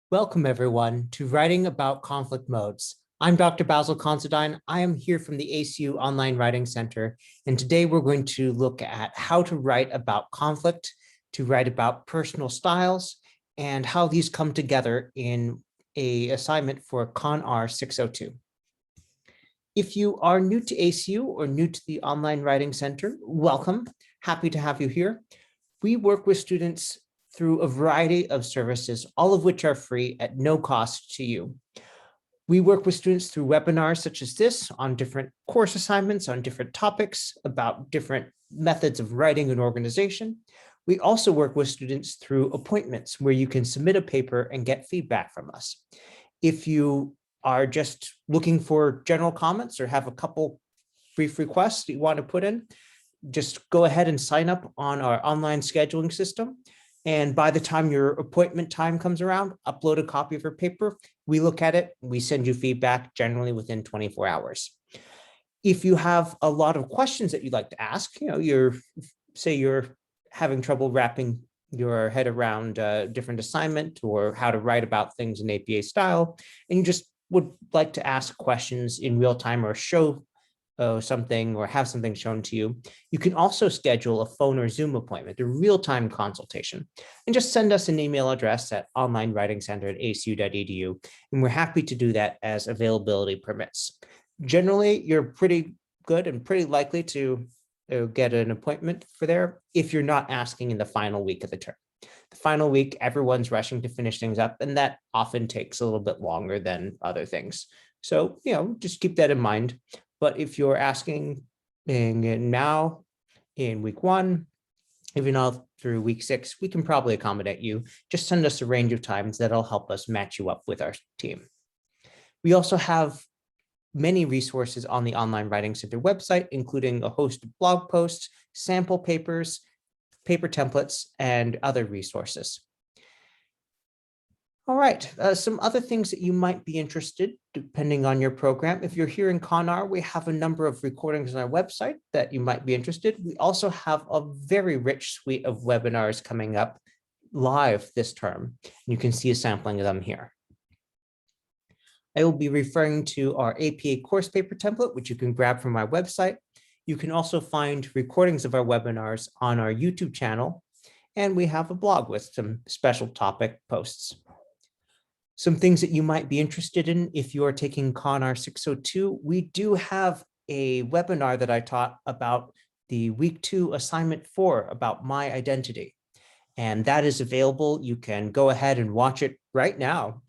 Welcome, everyone, to Writing About Conflict Modes. I'm Dr. Basil Considine. I am here from the ACU Online Writing Center, and today we're going to look at how to write about conflict, to write about personal styles, and how these come together in an assignment for CONR 602. If you are new to ACU or new to the Online Writing Center, welcome. Happy to have you here. We work with students through a variety of services, all of which are free at no cost to you. We work with students through webinars such as this on different course assignments, on different topics about different methods of writing and organization. We also work with students through appointments where you can submit a paper and get feedback from us. If you are just looking for general comments or have a couple brief requests that you want to put in, just go ahead and sign up on our online scheduling system. And by the time your appointment time comes around, upload a copy of your paper. We look at it, we send you feedback generally within 24 hours. If you have a lot of questions that you'd like to ask, you're having trouble wrapping your head around a different assignment or how to write about things in APA style, and you just would like to ask questions in real time or show something or have something shown to you, you can also schedule a phone or Zoom appointment, a real-time consultation, and just send us an email address at onlinewritingcenter@acu.edu, and we're happy to do that as availability permits. Generally, you're pretty good and pretty likely to get an appointment for there if you're not asking in the final week of the term. The final week, everyone's rushing to finish things up, and that often takes a little bit longer than other things. So, just keep that in mind. But if you're asking now in week 1, even all through week 6, we can probably accommodate you. Just send us a range of times that'll help us match you up with our team. We also have many resources on the Online Writing Center website, including a host of blog posts, sample papers, paper templates, and other resources. All right, some other things that you might be interested, depending on your program. If you're here in CONR, we have a number of recordings on our website that you might be interested. We also have a very rich suite of webinars coming up live this term. You can see a sampling of them here. I will be referring to our APA course paper template, which you can grab from our website. You can also find recordings of our webinars on our YouTube channel, and we have a blog with some special topic posts. Some things that you might be interested in if you are taking CONR 602, we do have a webinar that I taught about the week 2 assignment 4 about my identity. And that is available. You can go ahead and watch it right now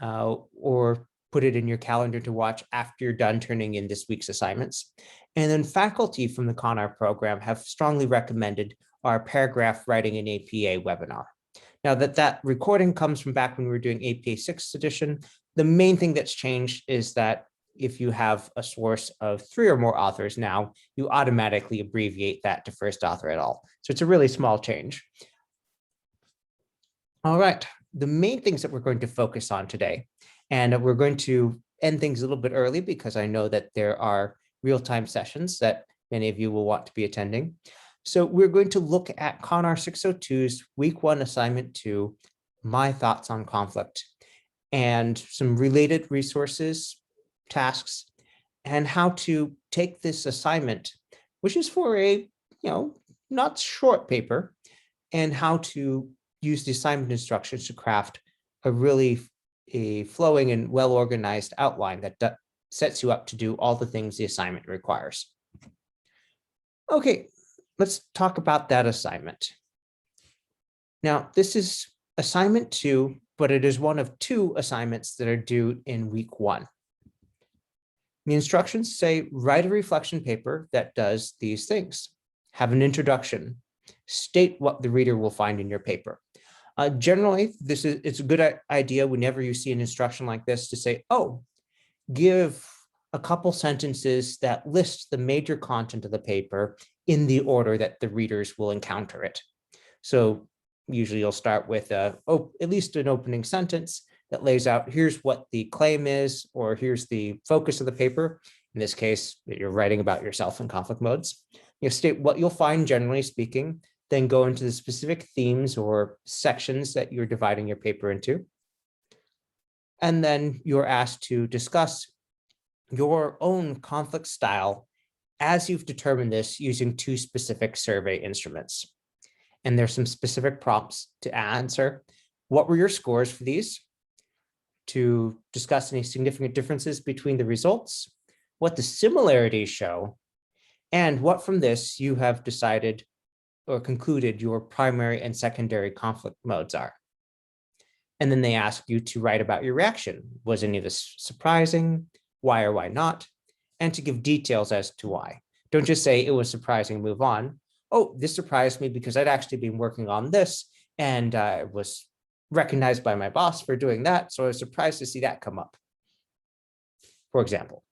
or put it in your calendar to watch after you're done turning in this week's assignments. And then faculty from the CONR program have strongly recommended our paragraph writing in APA webinar. Now that recording comes from back when we were doing APA 6th edition, the main thing that's changed is that if you have a source of 3 or more authors now, you automatically abbreviate that to first author et al. So it's a really small change. All right, the main things that we're going to focus on today, and we're going to end things a little bit early because I know that there are real-time sessions that many of you will want to be attending. So we're going to look at CONR 602's week 1 assignment 2, my thoughts on conflict, and some related resources, tasks, and how to take this assignment, which is for a, not short paper, and how to use the assignment instructions to craft a really flowing and well-organized outline that sets you up to do all the things the assignment requires. Okay. Let's talk about that assignment. Now, this is assignment 2, but it is one of 2 assignments that are due in week 1. The instructions say, write a reflection paper that does these things. Have an introduction. State what the reader will find in your paper. Generally, it's a good idea whenever you see an instruction like this to say, give a couple sentences that list the major content of the paper in the order that the readers will encounter it. So usually you'll start with at least an opening sentence that lays out, here's what the claim is, or here's the focus of the paper. In this case, you're writing about yourself in conflict modes. You state what you'll find, generally speaking, then go into the specific themes or sections that you're dividing your paper into. And then you're asked to discuss your own conflict style as you've determined this using two specific survey instruments. And there's some specific prompts to answer. What were your scores for these? To discuss any significant differences between the results, what the similarities show, and what from this you have decided or concluded your primary and secondary conflict modes are. And then they ask you to write about your reaction. Was any of this surprising? Why or why not? And to give details as to why. Don't just say it was surprising, move on. Oh, this surprised me because I'd actually been working on this and I was recognized by my boss for doing that. So I was surprised to see that come up, for example.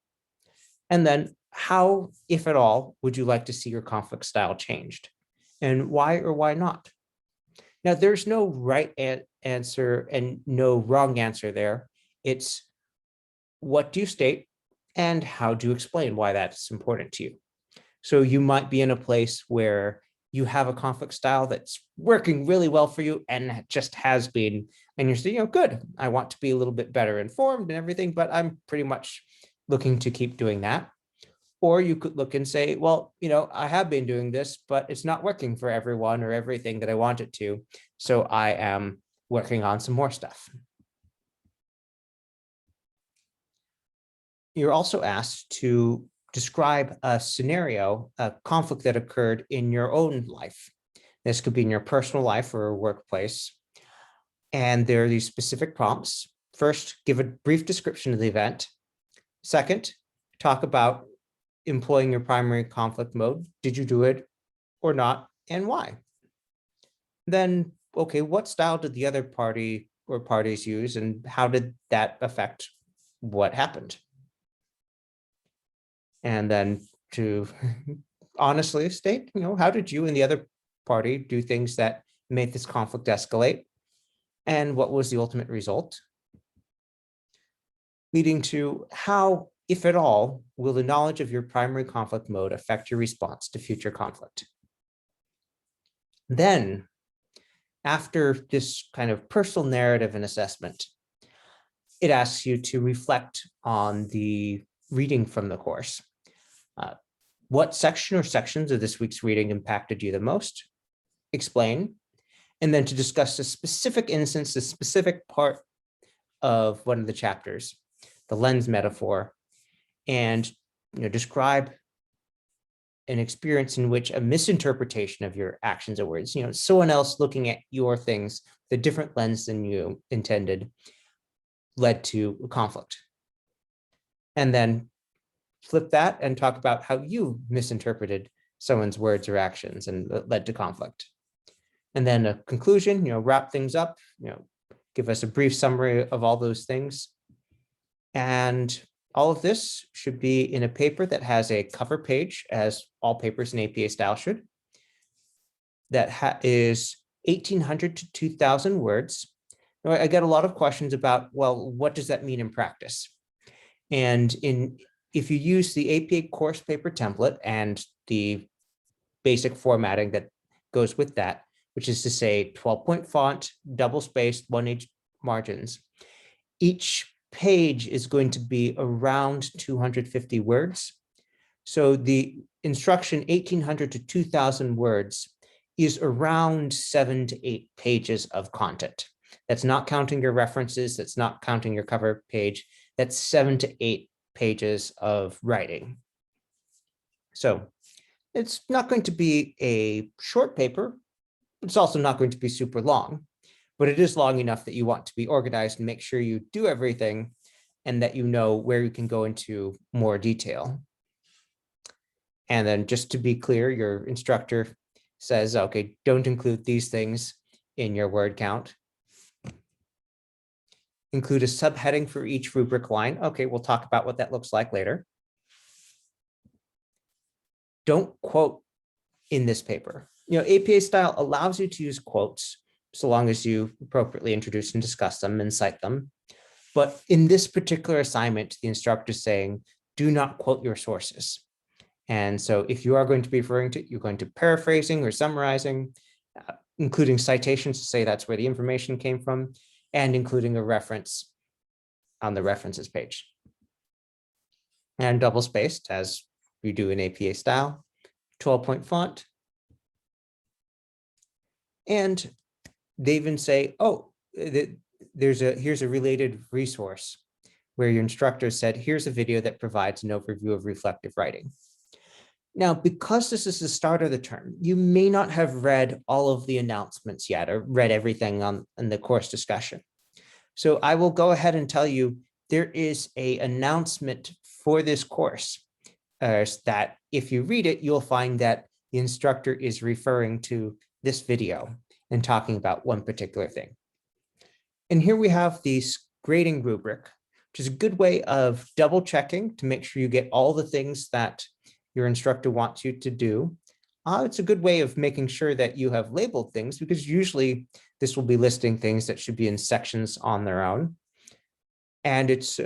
And then how, if at all, would you like to see your conflict style changed? And why or why not? Now, there's no right answer and no wrong answer there. It's what do you state and how do you explain why that's important to you? So you might be in a place where you have a conflict style that's working really well for you and just has been, and you're saying, good, I want to be a little bit better informed and everything, but I'm pretty much looking to keep doing that. Or you could look and say, well, I have been doing this, but it's not working for everyone or everything that I want it to. So I am working on some more stuff. You're also asked to describe a scenario, a conflict that occurred in your own life. This could be in your personal life or workplace. And there are these specific prompts. First, give a brief description of the event. Second, talk about employing your primary conflict mode. Did you do it or not, and why? Then, okay, what style did the other party or parties use, and how did that affect what happened? And then to honestly state, how did you and the other party do things that made this conflict escalate? And what was the ultimate result? Leading to how, if at all, will the knowledge of your primary conflict mode affect your response to future conflict? Then, after this kind of personal narrative and assessment, it asks you to reflect on the reading from the course. What section or sections of this week's reading impacted you the most? Explain. And then to discuss a specific instance, a specific part of one of the chapters, the lens metaphor, and describe an experience in which a misinterpretation of your actions or words, someone else looking at your things, the different lens than you intended, led to a conflict. And then flip that and talk about how you misinterpreted someone's words or actions and led to conflict. And then a conclusion, wrap things up, give us a brief summary of all those things. And all of this should be in a paper that has a cover page, as all papers in APA style should, that is 1,800 to 2,000 words. Now, I get a lot of questions about, well, what does that mean in practice? And if you use the APA course paper template and the basic formatting that goes with that, which is to say 12-point font, double-spaced, 1-inch margins, each page is going to be around 250 words. So the instruction 1,800 to 2,000 words is around 7 to 8 pages of content. That's not counting your references. That's not counting your cover page. That's 7 to 8 pages of writing. So it's not going to be a short paper. It's also not going to be super long, but it is long enough that you want to be organized and make sure you do everything and that you know where you can go into more detail. And then just to be clear, your instructor says, okay, don't include these things in your word count. Include a subheading for each rubric line. Okay, we'll talk about what that looks like later. Don't quote in this paper. APA style allows you to use quotes so long as you appropriately introduce and discuss them and cite them. But in this particular assignment, the instructor is saying, do not quote your sources. And so if you are going to be referring to, you're going to paraphrasing or summarizing, including citations to say that's where the information came from, and including a reference on the references page. And double spaced as you do in APA style, 12-point font. And they even say, oh, here's a related resource where your instructor said, here's a video that provides an overview of reflective writing. Now, because this is the start of the term, you may not have read all of the announcements yet or read everything in the course discussion. So I will go ahead and tell you there is an announcement for this course that if you read it, you'll find that the instructor is referring to this video and talking about one particular thing. And here we have the grading rubric, which is a good way of double checking to make sure you get all the things that your instructor wants you to do. It's a good way of making sure that you have labeled things, because usually this will be listing things that should be in sections on their own. And it's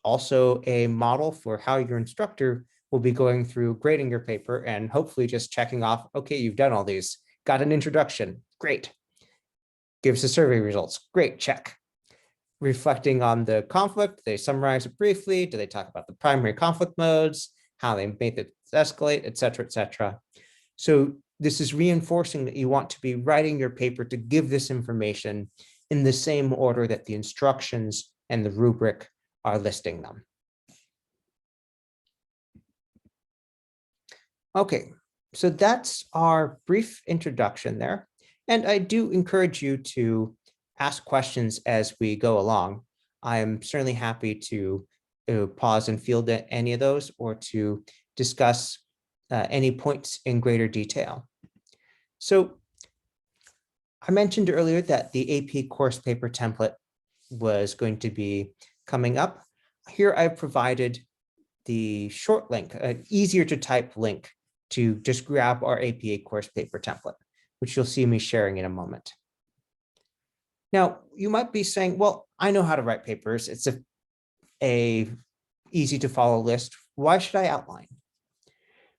also a model for how your instructor will be going through grading your paper and hopefully just checking off, okay, you've done all these, got an introduction, great. Gives the survey results, great, check. Reflecting on the conflict, they summarize it briefly. Do they talk about the primary conflict modes, how they made it escalate, et cetera, et cetera. So this is reinforcing that you want to be writing your paper to give this information in the same order that the instructions and the rubric are listing them. Okay, so that's our brief introduction there. And I do encourage you to ask questions as we go along. I am certainly happy to pause and field any of those or to discuss any points in greater detail. So I mentioned earlier that the AP course paper template was going to be coming up. Here I've provided the short link, an easier to type link to just grab our APA course paper template, which you'll see me sharing in a moment. Now, you might be saying, well, I know how to write papers. It's a easy to follow list. Why should I outline?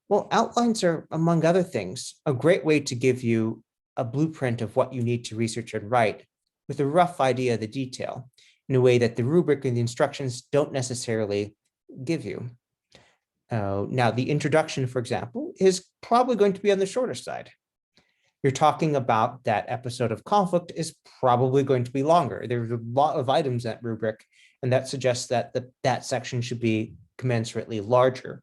Well, outlines are, among other things, a great way to give you a blueprint of what you need to research and write with a rough idea of the detail in a way that the rubric and the instructions don't necessarily give you. Now, the introduction, for example, is probably going to be on the shorter side. You're talking about that episode of conflict is probably going to be longer. There's a lot of items in that rubric, and that suggests that that section should be commensurately larger.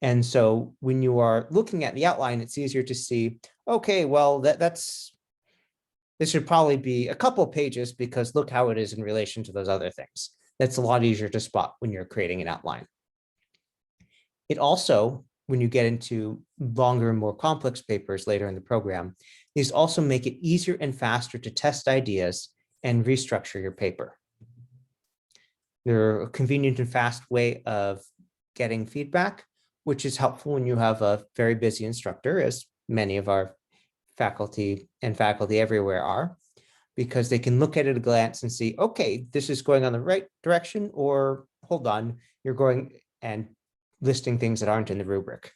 And so when you are looking at the outline, it's easier to see, okay, well, this should probably be a couple of pages because look how it is in relation to those other things. That's a lot easier to spot when you're creating an outline. It also, when you get into longer and more complex papers later in the program, these also make it easier and faster to test ideas and restructure your paper. They're a convenient and fast way of getting feedback, which is helpful when you have a very busy instructor, as many of our faculty everywhere are, because they can look at it at a glance and see, okay, this is going on the right direction, or hold on, you're going and listing things that aren't in the rubric.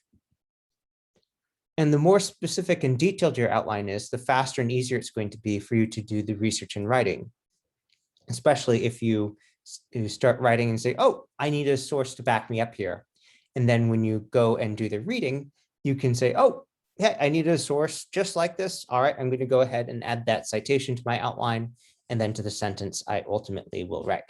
And the more specific and detailed your outline is, the faster and easier it's going to be for you to do the research and writing, especially if you start writing and say, oh, I need a source to back me up here. And then when you go and do the reading, you can say, oh, yeah, I need a source just like this. All right, I'm going to go ahead and add that citation to my outline and then to the sentence I ultimately will write.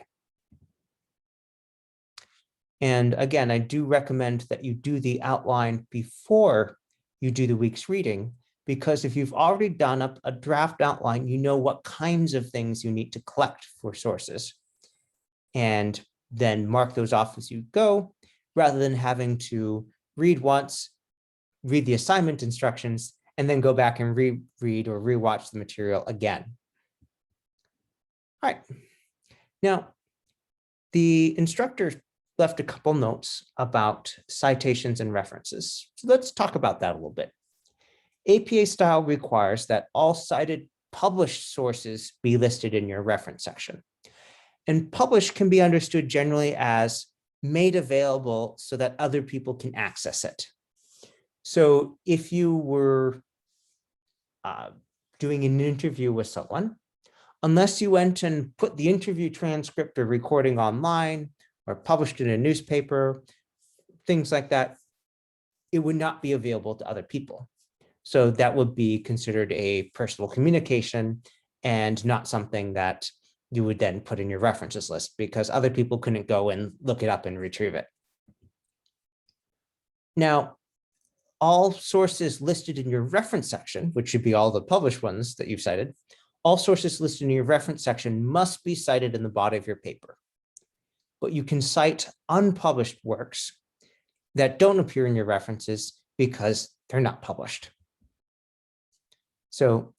And again, I do recommend that you do the outline before you do the week's reading, because if you've already done up a draft outline, you know what kinds of things you need to collect for sources and then mark those off as you go, rather than having to read once, read the assignment instructions, and then go back and reread or rewatch the material again. All right. Now, the instructor left a couple notes about citations and references. So let's talk about that a little bit. APA style requires that all cited published sources be listed in your reference section. And published can be understood generally as made available so that other people can access it. So if you were doing an interview with someone, unless you went and put the interview transcript or recording online or published in a newspaper, things like that, it would not be available to other people. So that would be considered a personal communication and not something that you would then put in your references list because other people couldn't go and look it up and retrieve it. Now, all sources listed in your reference section, which should be all the published ones that you've cited, all sources listed in your reference section must be cited in the body of your paper. But you can cite unpublished works that don't appear in your references because they're not published. So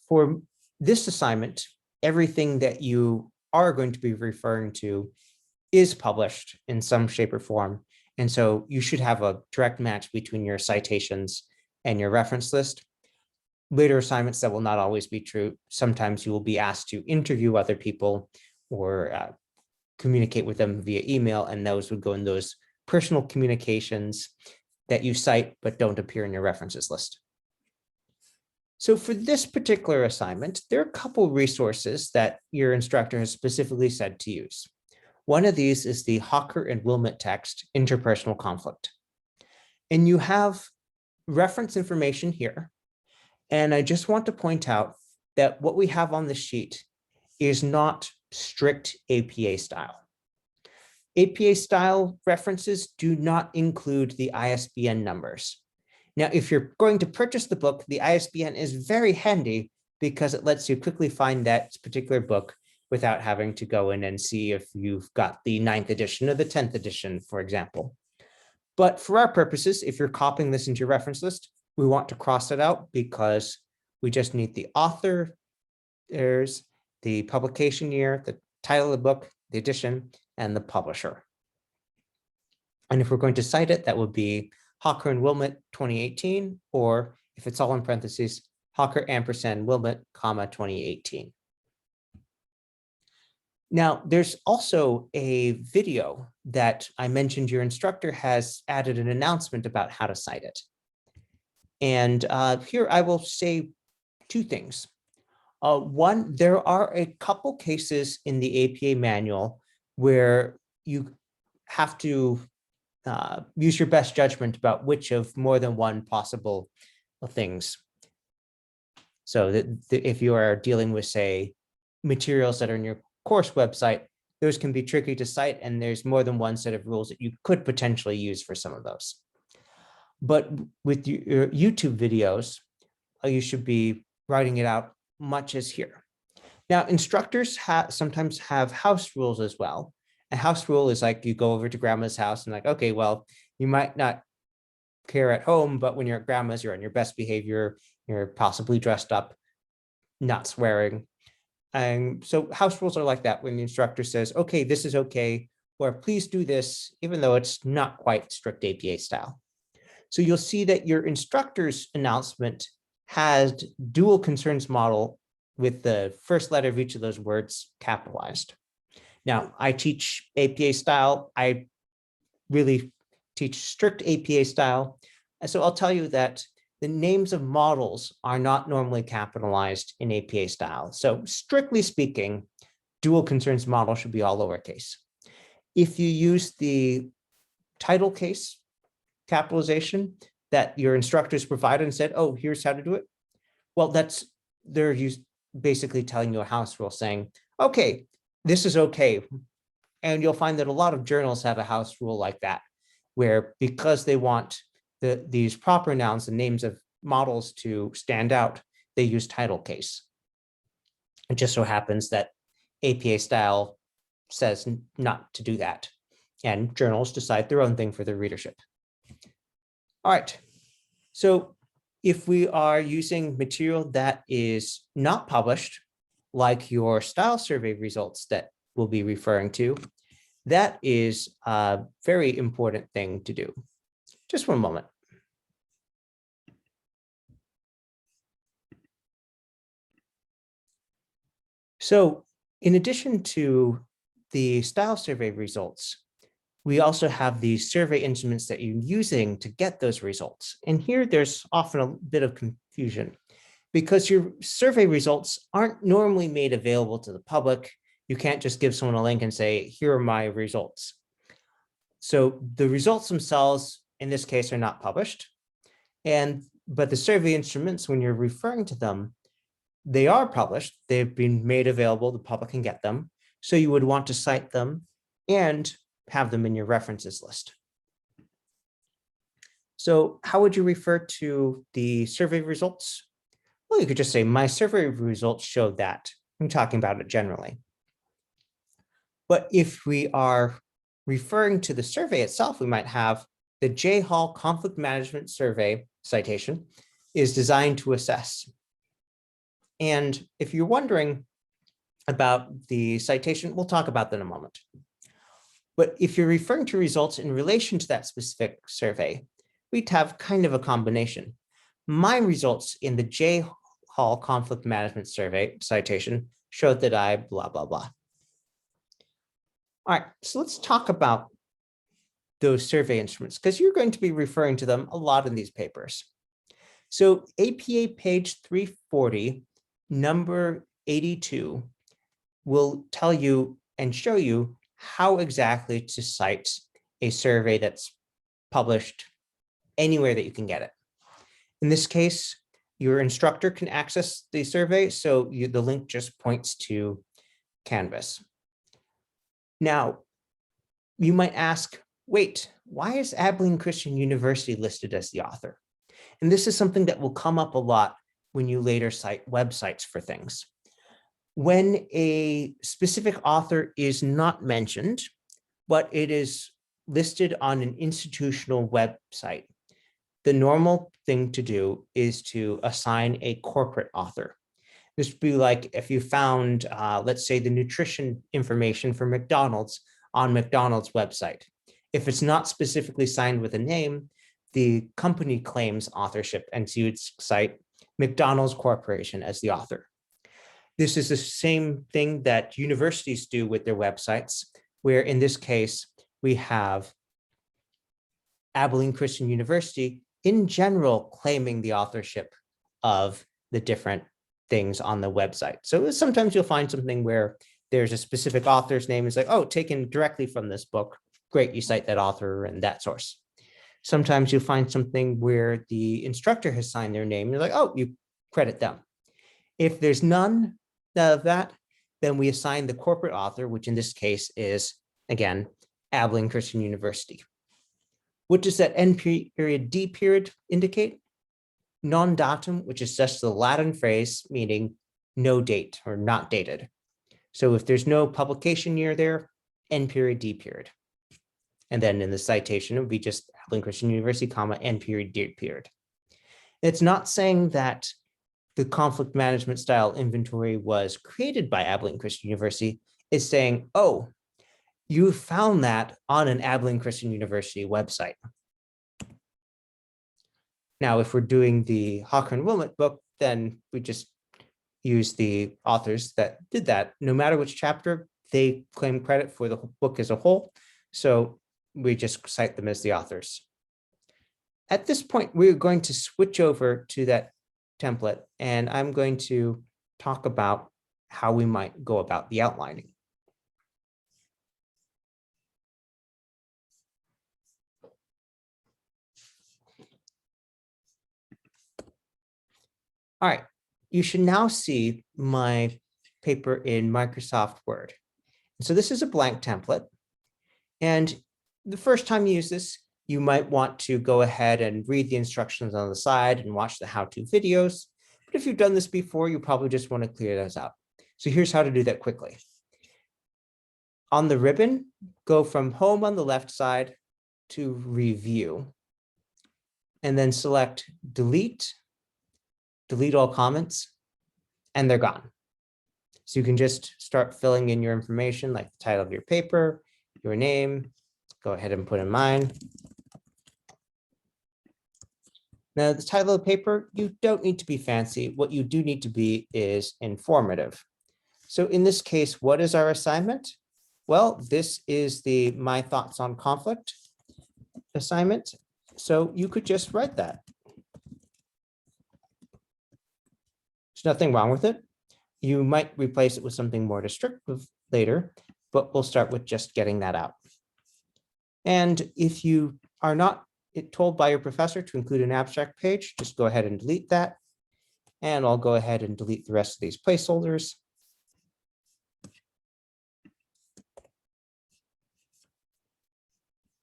for this assignment, everything that you are going to be referring to is published in some shape or form. And so you should have a direct match between your citations and your reference list. Later assignments, that will not always be true. Sometimes you will be asked to interview other people or communicate with them via email, and those would go in those personal communications that you cite but don't appear in your references list. So for this particular assignment, there are a couple resources that your instructor has specifically said to use. One of these is the Hawker and Wilmot text, Interpersonal Conflict. And you have reference information here. And I just want to point out that what we have on the sheet is not strict APA style. APA style references do not include the ISBN numbers. Now, if you're going to purchase the book, the ISBN is very handy because it lets you quickly find that particular book without having to go in and see if you've got the 9th edition or the 10th edition, for example. But for our purposes, if you're copying this into your reference list, we want to cross it out because we just need the author, there's the publication year, the title of the book, the edition, and the publisher. And if we're going to cite it, that would be Hawker and Wilmot 2018, or if it's all in parentheses, Hawker ampersand Wilmot, comma 2018. Now, there's also a video that I mentioned your instructor has added an announcement about how to cite it. And here I will say two things. One, there are a couple cases in the APA manual where you have to use your best judgment about which of more than one possible things. So that if you are dealing with, say, materials that are in your course website, those can be tricky to cite, and there's more than one set of rules that you could potentially use for some of those. But with your YouTube videos, you should be writing it out much as here. Now, instructors sometimes have house rules as well. A house rule is like you go over to grandma's house and like, okay, well, you might not care at home, but when you're at grandma's, you're on your best behavior, you're possibly dressed up, not swearing. And so house rules are like that when the instructor says, okay, this is okay, or please do this, even though it's not quite strict APA style. So you'll see that your instructor's announcement has dual concerns model with the first letter of each of those words capitalized. Now, I teach APA style. I really teach strict APA style. And so I'll tell you that the names of models are not normally capitalized in APA style. So strictly speaking, dual concerns model should be all lowercase. If you use the title case capitalization that your instructors provided and said, oh, here's how to do it. Well, they're basically telling you a house rule saying, okay, this is okay. And you'll find that a lot of journals have a house rule like that, where because they want these proper nouns and names of models to stand out, they use title case. It just so happens that APA style says not to do that, and journals decide their own thing for their readership. All right, so if we are using material that is not published, like your style survey results that we'll be referring to, that is a very important thing to do. Just one moment. So in addition to the style survey results, we also have the survey instruments that you're using to get those results. And here there's often a bit of confusion. because your survey results aren't normally made available to the public. You can't just give someone a link and say, here are my results. So the results themselves, in this case, are not published. But the survey instruments, when you're referring to them, they are published. They've been made available. The public can get them. So you would want to cite them and have them in your references list. So how would you refer to the survey results? Well, you could just say, my survey results showed that. I'm talking about it generally. But if we are referring to the survey itself, we might have the J. Hall Conflict Management Survey citation is designed to assess. And if you're wondering about the citation, we'll talk about that in a moment. But if you're referring to results in relation to that specific survey, we'd have kind of a combination. My results in the J. Hall Conflict Management Survey citation showed that I blah, blah, blah. All right, so let's talk about those survey instruments, because you're going to be referring to them a lot in these papers. So APA page 340, number 82, will tell you and show you how exactly to cite a survey that's published anywhere that you can get it. In this case, your instructor can access the survey, so the link just points to Canvas. Now, you might ask, wait, why is Abilene Christian University listed as the author? And this is something that will come up a lot when you later cite websites for things. When a specific author is not mentioned, but it is listed on an institutional website, the normal thing to do is to assign a corporate author. This would be like if you found, let's say, the nutrition information for McDonald's on McDonald's website. If it's not specifically signed with a name, the company claims authorship, and so you would cite McDonald's Corporation as the author. This is the same thing that universities do with their websites, where in this case, we have Abilene Christian University in general claiming the authorship of the different things on the website. So sometimes you'll find something where there's a specific author's name. It's like, oh, taken directly from this book. Great, you cite that author and that source. Sometimes you'll find something where the instructor has signed their name. You're like, oh, you credit them. If there's none of that, then we assign the corporate author, which in this case is, again, Abilene Christian University. What does that N period D period indicate? Non datum, which is just the Latin phrase meaning no date or not dated. So if there's no publication year there, N period D period. And then in the citation, it would be just Abilene Christian University, comma, N period D period. It's not saying that the conflict management style inventory was created by Abilene Christian University. It's saying, oh, you found that on an Abilene Christian University website. Now, if we're doing the Hawker and Wilmot book, then we just use the authors that did that. No matter which chapter, they claim credit for the book as a whole. So we just cite them as the authors. At this point, we're going to switch over to that template, and I'm going to talk about how we might go about the outlining. All right, you should now see my paper in Microsoft Word. So this is a blank template. And the first time you use this, you might want to go ahead and read the instructions on the side and watch the how-to videos. But if you've done this before, you probably just want to clear those out. So here's how to do that quickly. On the ribbon, go from Home on the left side to Review, and then select Delete all comments, and they're gone. So you can just start filling in your information, like the title of your paper, your name. Go ahead and put in mine. Now, the title of the paper, you don't need to be fancy. What you do need to be is informative. So in this case, what is our assignment? Well, this is the My Thoughts on Conflict assignment. So you could just write that. There's nothing wrong with it. You might replace it with something more descriptive later, but we'll start with just getting that out. And if you are not told by your professor to include an abstract page, just go ahead and delete that. And I'll go ahead and delete the rest of these placeholders.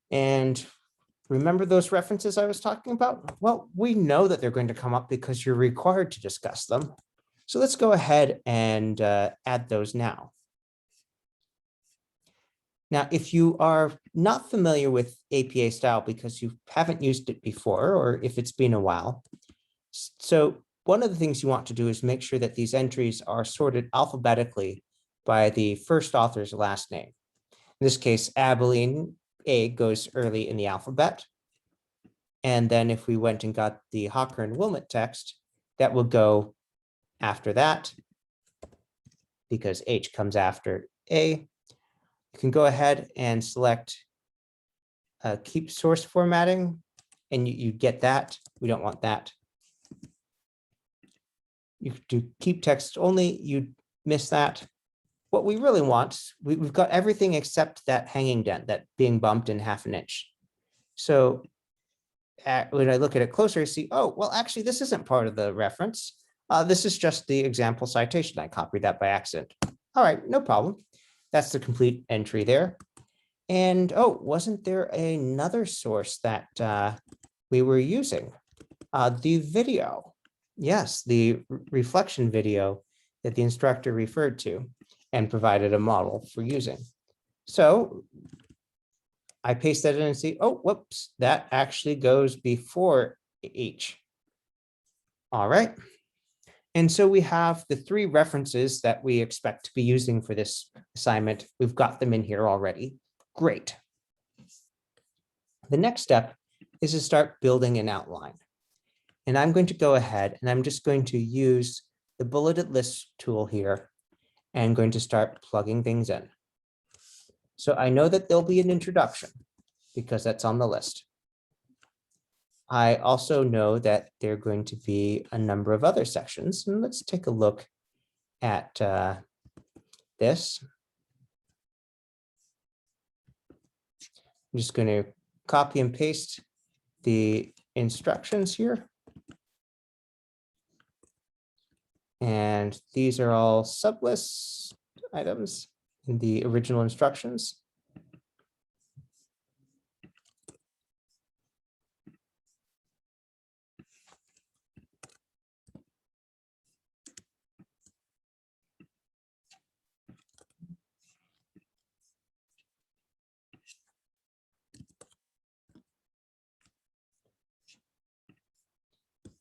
And remember those references I was talking about? Well, we know that they're going to come up because you're required to discuss them. So let's go ahead and add those now. Now, if you are not familiar with APA style because you haven't used it before, or if it's been a while, so one of the things you want to do is make sure that these entries are sorted alphabetically by the first author's last name. In this case, Abilene A goes early in the alphabet. And then if we went and got the Hawker and Wilmot text, that will go after that because H comes after A. You can go ahead and select keep source formatting, and you get that. We don't want that. You do keep text only, you miss that. What we really want, we've got everything except that hanging dent, that being bumped in 1/2 inch. So when I look at it closer, I see, oh, well, actually, this isn't part of the reference. This is just the example citation. I copied that by accident. All right, no problem. That's the complete entry there. And oh, wasn't there another source that we were using? The video. Yes, the reflection video that the instructor referred to and provided a model for using. So I paste that in and see, oh, whoops, that actually goes before H. All right. And so we have the 3 references that we expect to be using for this assignment. We've got them in here already. Great. The next step is to start building an outline. And I'm going to go ahead and I'm just going to use the bulleted list tool here and going to start plugging things in. So I know that there'll be an introduction because that's on the list. I also know that there are going to be a number of other sections. And let's take a look at this. I'm just going to copy and paste the instructions here. And these are all sublist items in the original instructions.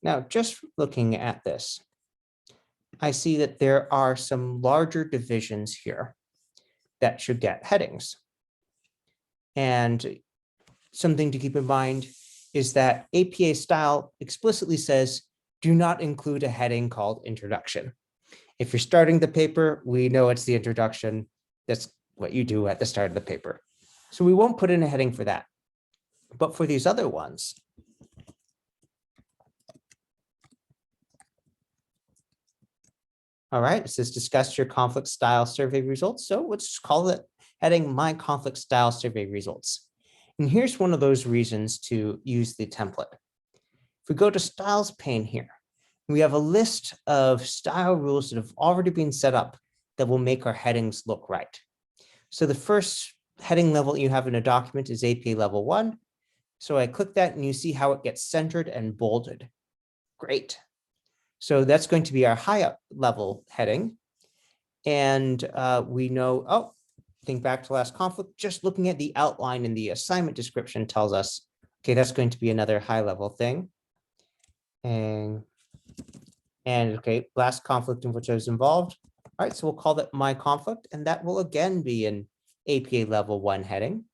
Now, just looking at this, I see that there are some larger divisions here that should get headings. And something to keep in mind is that APA style explicitly says, do not include a heading called introduction. If you're starting the paper, we know it's the introduction. That's what you do at the start of the paper. So we won't put in a heading for that. But for these other ones, all right, it says discuss your conflict style survey results. So let's call it heading my conflict style survey results. And here's one of those reasons to use the template. If we go to styles pane here, we have a list of style rules that have already been set up that will make our headings look right. So the first heading level you have in a document is APA level 1. So I click that and you see how it gets centered and bolded. Great. So that's going to be our high level heading. And we know, oh, think back to last conflict, just looking at the outline in the assignment description tells us, okay, that's going to be another high level thing. And okay, last conflict in which I was involved. All right, so we'll call that my conflict, and that will again be an APA level 1 heading.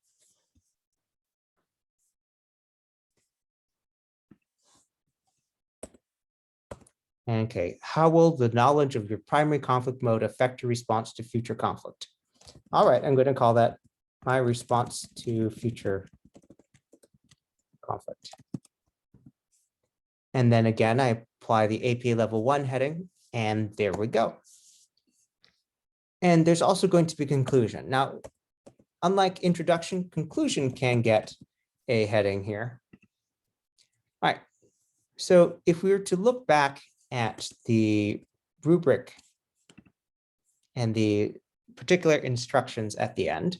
Okay, how will the knowledge of your primary conflict mode affect your response to future conflict? All right, I'm going to call that my response to future conflict. And then again, I apply the APA level 1 heading And there we go. And there's also going to be conclusion. Now, unlike introduction, conclusion can get a heading here. All right. So if we were to look back at the rubric and the particular instructions at the end,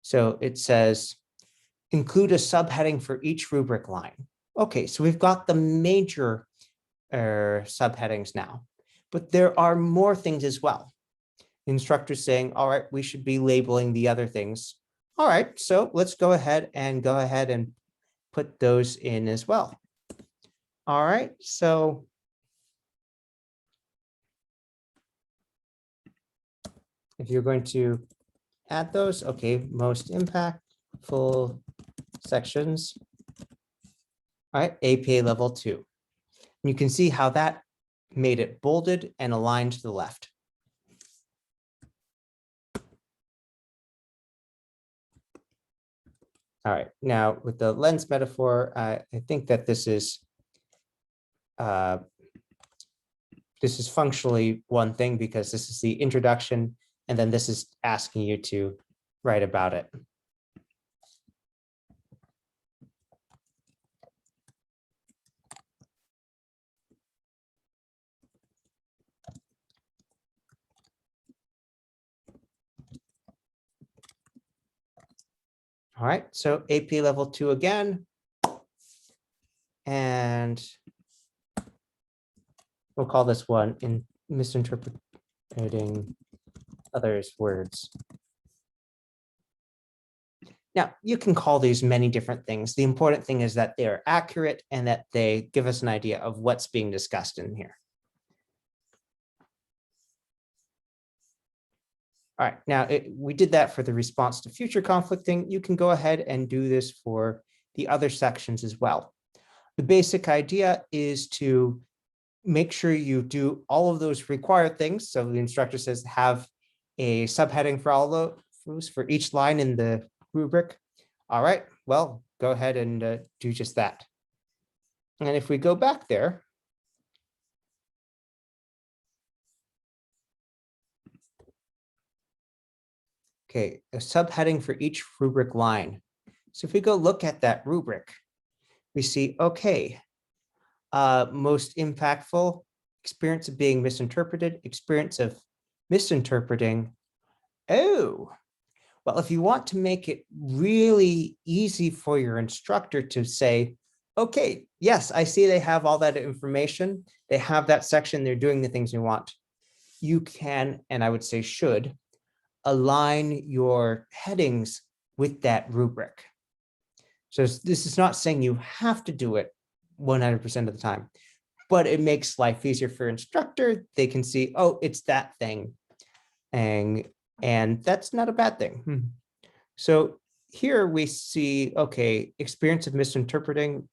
so it says, include a subheading for each rubric line. Okay, so we've got the major subheadings now, but there are more things as well. The instructor's saying, all right, we should be labeling the other things. All right, so let's go ahead and put those in as well. All right, so if you're going to add those, okay, most impactful sections, all right, APA level 2. You can see how that made it bolded and aligned to the left. All right, now with the lens metaphor, I think that this is functionally one thing, because this is the introduction, and then this is asking you to write about it. All right, so AP level 2 again. And we'll call this one in misinterpreting others' words. Now, you can call these many different things. The important thing is that they are accurate and that they give us an idea of what's being discussed in here. All right, now we did that for the response to future conflicting. You can go ahead and do this for the other sections as well. The basic idea is to make sure you do all of those required things. So the instructor says have a subheading for all of those for each line in the rubric. All right, well, go ahead and do just that. And if we go back there, okay, a subheading for each rubric line. So if we go look at that rubric, we see, okay, most impactful, experience of being misinterpreted, experience of misinterpreting. Oh, well, if you want to make it really easy for your instructor to say, okay, yes, I see they have all that information. They have that section. They're doing the things you want. You can, and I would say should, align your headings with that rubric. So this is not saying you have to do it 100% of the time, but it makes life easier for instructor. They can see, oh, it's that thing. And that's not a bad thing. So here we see, okay, experience of misinterpreting,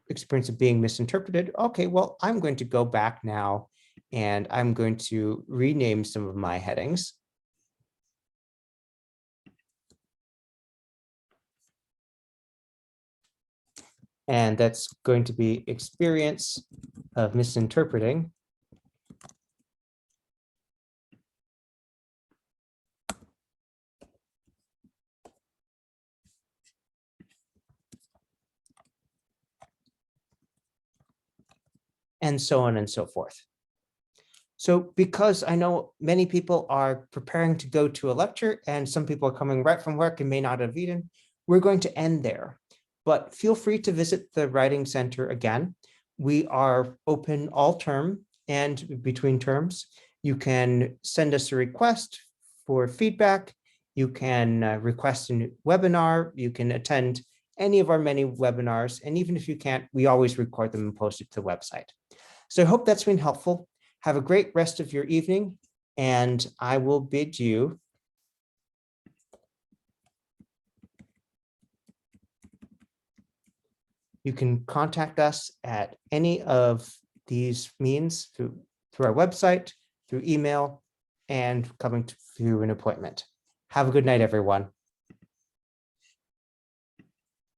experience of being misinterpreted. Okay, well, I'm going to go back now and I'm going to rename some of my headings. And that's going to be experience of misinterpreting. And so on and so forth. So because I know many people are preparing to go to a lecture and some people are coming right from work and may not have eaten, we're going to end there. But feel free to visit the Writing Center again. We are open all term and between terms. You can send us a request for feedback. You can request a webinar. You can attend any of our many webinars. And even if you can't, we always record them and post it to the website. So I hope that's been helpful. Have a great rest of your evening, and I will bid you you can contact us at any of these means through our website, through email, and coming through an appointment. Have a good night, everyone.